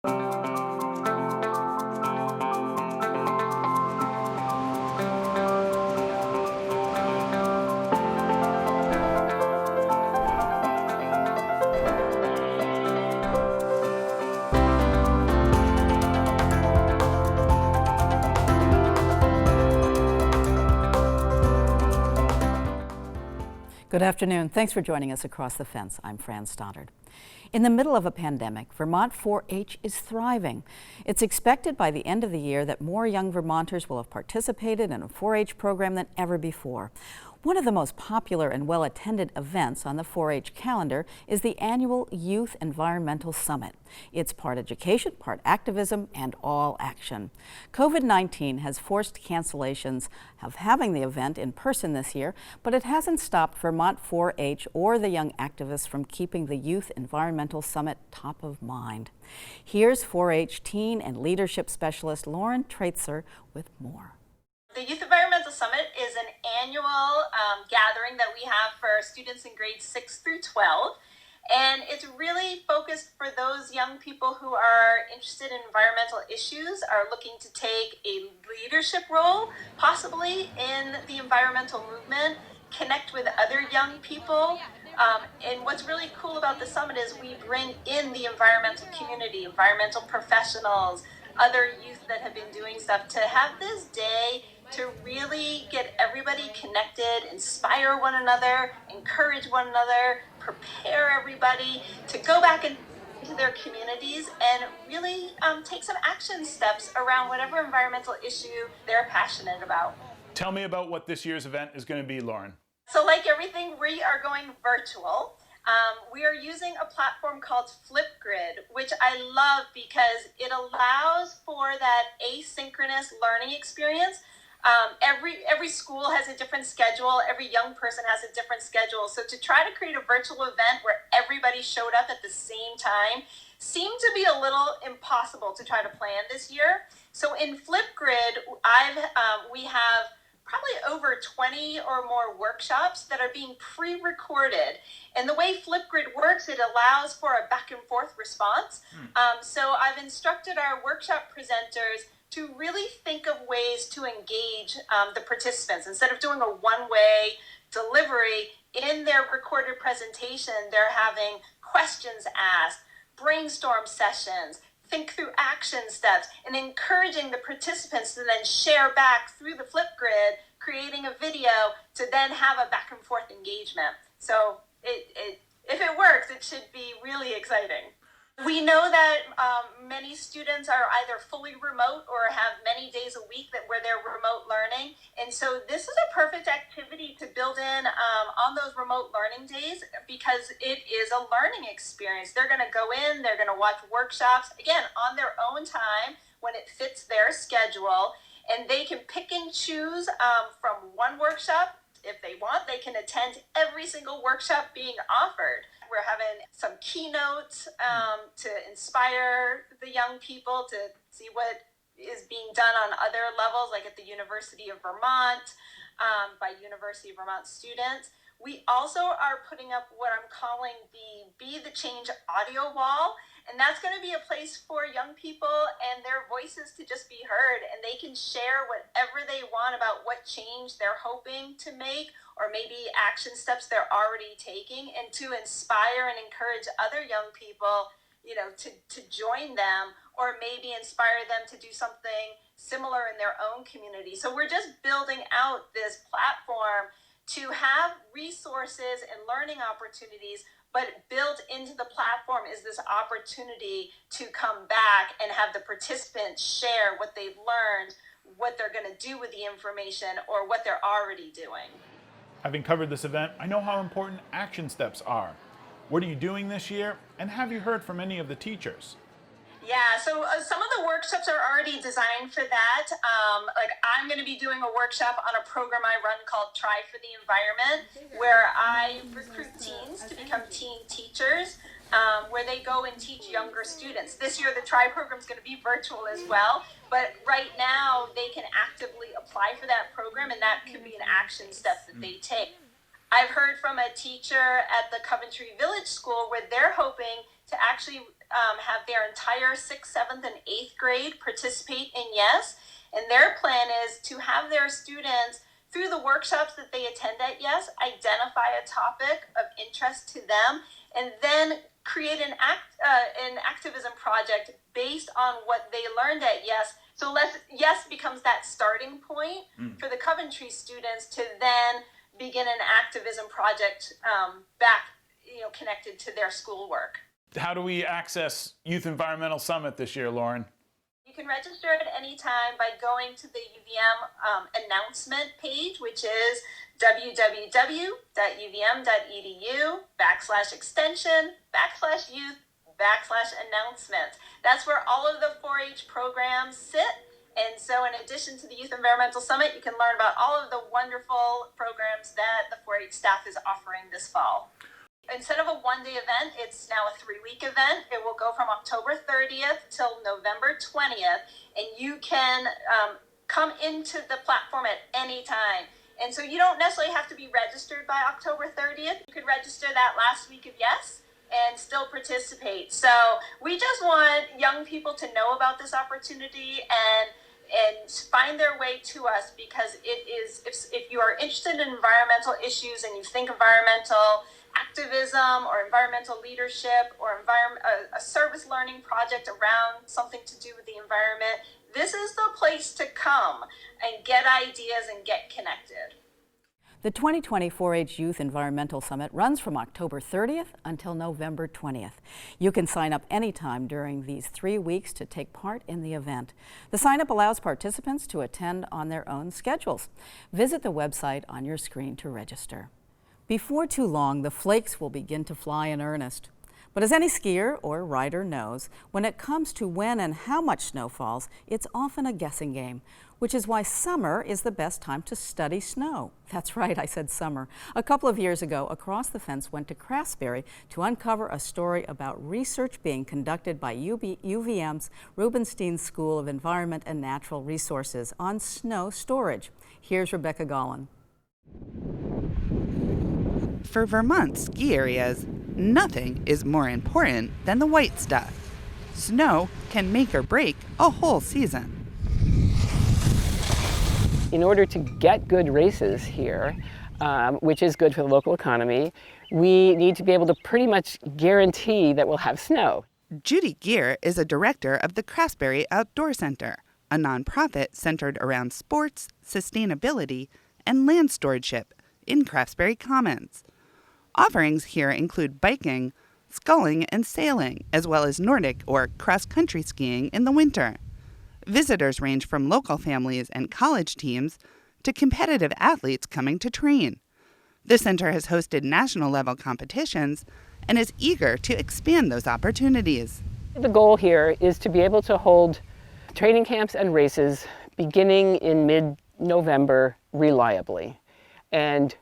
Good afternoon. Thanks for joining us across the fence. I'm Fran Stoddard. In the middle of a pandemic, Vermont 4-H is thriving. It's expected by the end of the year that more young Vermonters will have participated in a 4-H program than ever before. One of the most popular and well-attended events on the 4-H calendar is the annual Youth Environmental Summit. It's part education, part activism, and all action. COVID-19 has forced cancellations of having the event in person this year, but it hasn't stopped Vermont 4-H or the young activists from keeping the Youth Environmental Summit top of mind. Here's 4-H teen and leadership specialist Lauren Traitzer with more. The Youth Environmental Summit is an annual gathering that we have for students in grades 6 through 12. And it's really focused for those young people who are interested in environmental issues, are looking to take a leadership role, possibly in the environmental movement, connect with other young people. And what's really cool about the summit is we bring in the environmental community, environmental professionals, other youth that have been doing stuff, to have this day to really get everybody connected, inspire one another, encourage one another, prepare everybody to go back into their communities and really take some action steps around whatever environmental issue they're passionate about. Tell me about what this year's event is going to be, Lauren. So like everything, we are going virtual. We are using a platform called Flipgrid, which I love because it allows for that asynchronous learning experience. Every school has a different schedule. Every young person has a different schedule. So to try to create a virtual event where everybody showed up at the same time seemed to be a little impossible to try to plan this year. So in Flipgrid, we have probably over 20 or more workshops that are being pre-recorded. And the way Flipgrid works, it allows for a back and forth response. So I've instructed our workshop presenters to really think of ways to engage the participants. Instead of doing a one-way delivery, in their recorded presentation, they're having questions asked, brainstorm sessions, think through action steps, and encouraging the participants to then share back through the Flipgrid, creating a video to then have a back and forth engagement. So if it works, it should be really exciting. We know that many students are either fully remote or have many days a week where they're remote learning. And so this is a perfect activity to build in on those remote learning days, because it is a learning experience. They're going to go in, they're going to watch workshops, again, on their own time when it fits their schedule. And they can pick and choose from one workshop. If they want, they can attend every single workshop being offered. We're having some keynotes to inspire the young people to see what is being done on other levels, like at the University of Vermont, by University of Vermont students. We also are putting up what I'm calling the Be the Change audio wall. And that's going to be a place for young people and their voices to just be heard. And they can share whatever they want about what change they're hoping to make, or maybe action steps they're already taking, and to inspire and encourage other young people, to join them, or maybe inspire them to do something similar in their own community. So we're just building out this platform to have resources and learning opportunities, but built into the platform is this opportunity to come back and have the participants share what they've learned, what they're going to do with the information, or what they're already doing. Having covered this event, I know how important action steps are. What are you doing this year? And have you heard from any of the teachers? Yeah, so some of the workshops are already designed for that. Like I'm going to be doing a workshop on a program I run called Try for the Environment, where I recruit teens to become teen teachers, where they go and teach younger students. This year the Try program is going to be virtual as well, but right now they can actively apply for that program, and that could be an action step that they take. I've heard from a teacher at the Coventry Village School where they're hoping to actually have their entire 6th, 7th, and 8th grade participate in YES. And their plan is to have their students, through the workshops that they attend at YES, identify a topic of interest to them, and then create an activism project based on what they learned at YES. So YES becomes that starting point for the Coventry students to then begin an activism project back, connected to their schoolwork. How do we access Youth Environmental Summit this year, Lauren? You can register at any time by going to the UVM announcement page, which is www.uvm.edu/extension/youth/announcements. That's where all of the 4-H programs sit. And so in addition to the Youth Environmental Summit, you can learn about all of the wonderful programs that the 4-H staff is offering this fall. Instead of a one-day event, it's now a 3-week event. It will go from October 30th till November 20th, and you can come into the platform at any time. And so you don't necessarily have to be registered by October 30th. You could register that last week of YES and still participate. So we just want young people to know about this opportunity and find their way to us, because it is, if you are interested in environmental issues and you think environmental activism or environmental leadership or a service learning project around something to do with the environment, this is the place to come and get ideas and get connected. The 2020 4-H Youth Environmental Summit runs from October 30th until November 20th. You can sign up anytime during these 3 weeks to take part in the event. The sign-up allows participants to attend on their own schedules. Visit the website on your screen to register. Before too long, the flakes will begin to fly in earnest. But as any skier or rider knows, when it comes to when and how much snow falls, it's often a guessing game, which is why summer is the best time to study snow. That's right, I said summer. A couple of years ago, Across the Fence went to Craftsbury to uncover a story about research being conducted by UVM's Rubenstein School of Environment and Natural Resources on snow storage. Here's Rebecca Gollin. For Vermont ski areas, nothing is more important than the white stuff. Snow can make or break a whole season. In order to get good races here, which is good for the local economy, we need to be able to pretty much guarantee that we'll have snow. Judy Geer is a director of the Craftsbury Outdoor Center, a nonprofit centered around sports, sustainability, and land stewardship in Craftsbury Commons. Offerings here include biking, sculling, and sailing, as well as Nordic or cross-country skiing in the winter. Visitors range from local families and college teams to competitive athletes coming to train. The center has hosted national-level competitions and is eager to expand those opportunities. The goal here is to be able to hold training camps and races beginning in mid-November reliably. And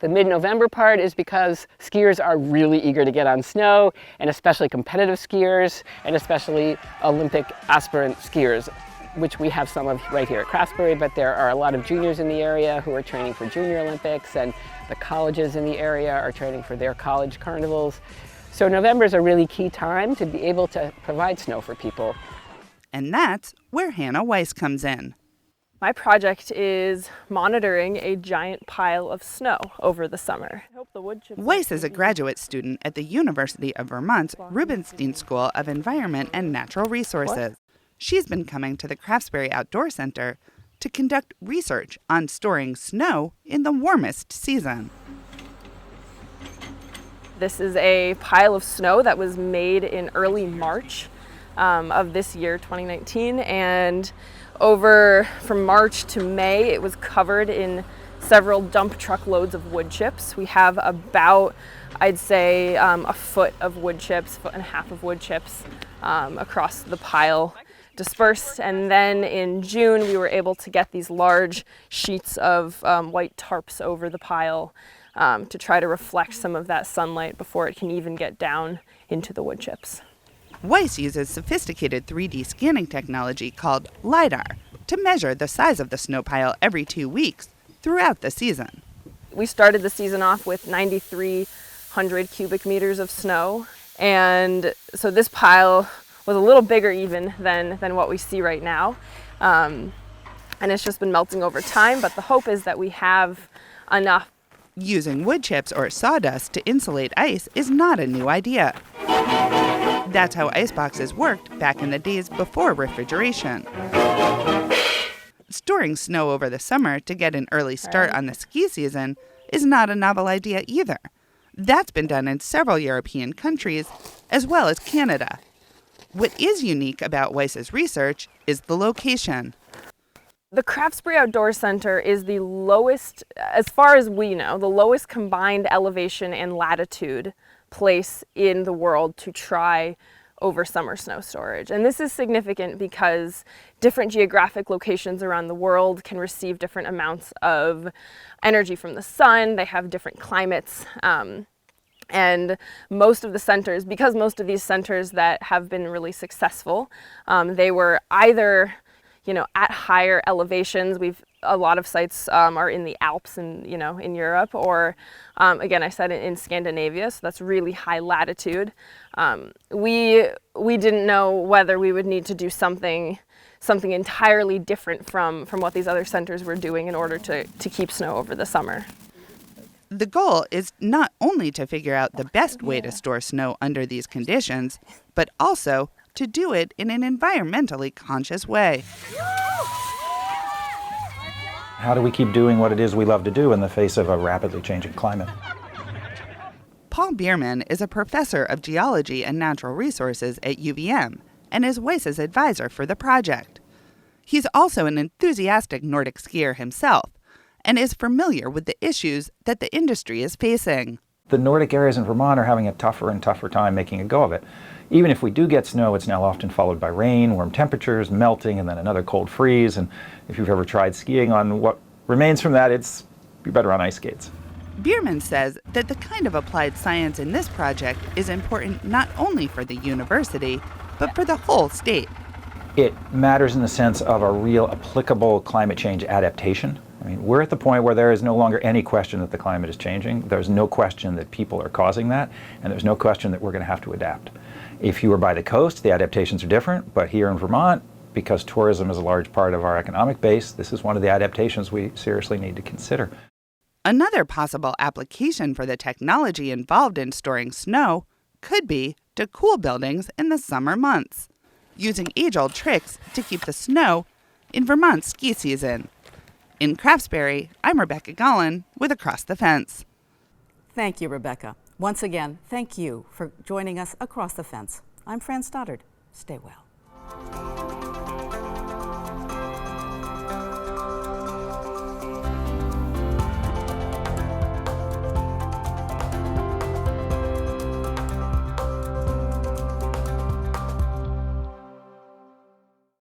the mid-November part is because skiers are really eager to get on snow, and especially competitive skiers, and especially Olympic aspirant skiers, which we have some of right here at Craftsbury, but there are a lot of juniors in the area who are training for Junior Olympics, and the colleges in the area are training for their college carnivals. So November is a really key time to be able to provide snow for people. And that's where Hannah Weiss comes in. My project is monitoring a giant pile of snow over the summer. Weiss is a graduate student at the University of Vermont's Rubenstein School of Environment and Natural Resources. She's been coming to the Craftsbury Outdoor Center to conduct research on storing snow in the warmest season. This is a pile of snow that was made in early March of this year, 2019, and from March to May, it was covered in several dump truck loads of wood chips. We have about, I'd say, a foot of wood chips, foot and a half of wood chips across the pile dispersed. And then in June, we were able to get these large sheets of white tarps over the pile to try to reflect some of that sunlight before it can even get down into the wood chips. Weiss uses sophisticated 3D scanning technology called LiDAR to measure the size of the snow pile every 2 weeks throughout the season. We started the season off with 9,300 cubic meters of snow. And so this pile was a little bigger even than what we see right now. And it's just been melting over time, but the hope is that we have enough. Using wood chips or sawdust to insulate ice is not a new idea. That's how iceboxes worked back in the days before refrigeration. Storing snow over the summer to get an early start on the ski season is not a novel idea either. That's been done in several European countries, as well as Canada. What is unique about Weiss's research is the location. The Craftsbury Outdoor Center is the lowest, as far as we know, the lowest combined elevation and latitude place in the world to try over summer snow storage. And this is significant because different geographic locations around the world can receive different amounts of energy from the sun. They have different climates. And most of the centers, because most of these centers that have been really successful, they were either at higher elevations. A lot of sites are in the Alps and in Europe, or again, I said in Scandinavia, so that's really high latitude. We didn't know whether we would need to do something entirely different from what these other centers were doing in order to keep snow over the summer. The goal is not only to figure out the best way to store snow under these conditions, but also to do it in an environmentally conscious way. How do we keep doing what it is we love to do in the face of a rapidly changing climate? Paul Biermann is a professor of geology and natural resources at UVM and is Weiss's advisor for the project. He's also an enthusiastic Nordic skier himself and is familiar with the issues that the industry is facing. The Nordic areas in Vermont are having a tougher and tougher time making a go of it. Even if we do get snow, it's now often followed by rain, warm temperatures, melting, and then another cold freeze. And if you've ever tried skiing on what remains from that, you're better on ice skates. Biermann says that the kind of applied science in this project is important not only for the university, but for the whole state. It matters in the sense of a real applicable climate change adaptation. I mean, we're at the point where there is no longer any question that the climate is changing. There's no question that people are causing that, and there's no question that we're going to have to adapt. If you were by the coast, the adaptations are different, but here in Vermont, because tourism is a large part of our economic base, this is one of the adaptations we seriously need to consider. Another possible application for the technology involved in storing snow could be to cool buildings in the summer months, using age-old tricks to keep the snow in Vermont's ski season. In Craftsbury, I'm Rebecca Gollin with Across the Fence. Thank you, Rebecca. Once again, thank you for joining us across the fence. I'm Fran Stoddard. Stay well.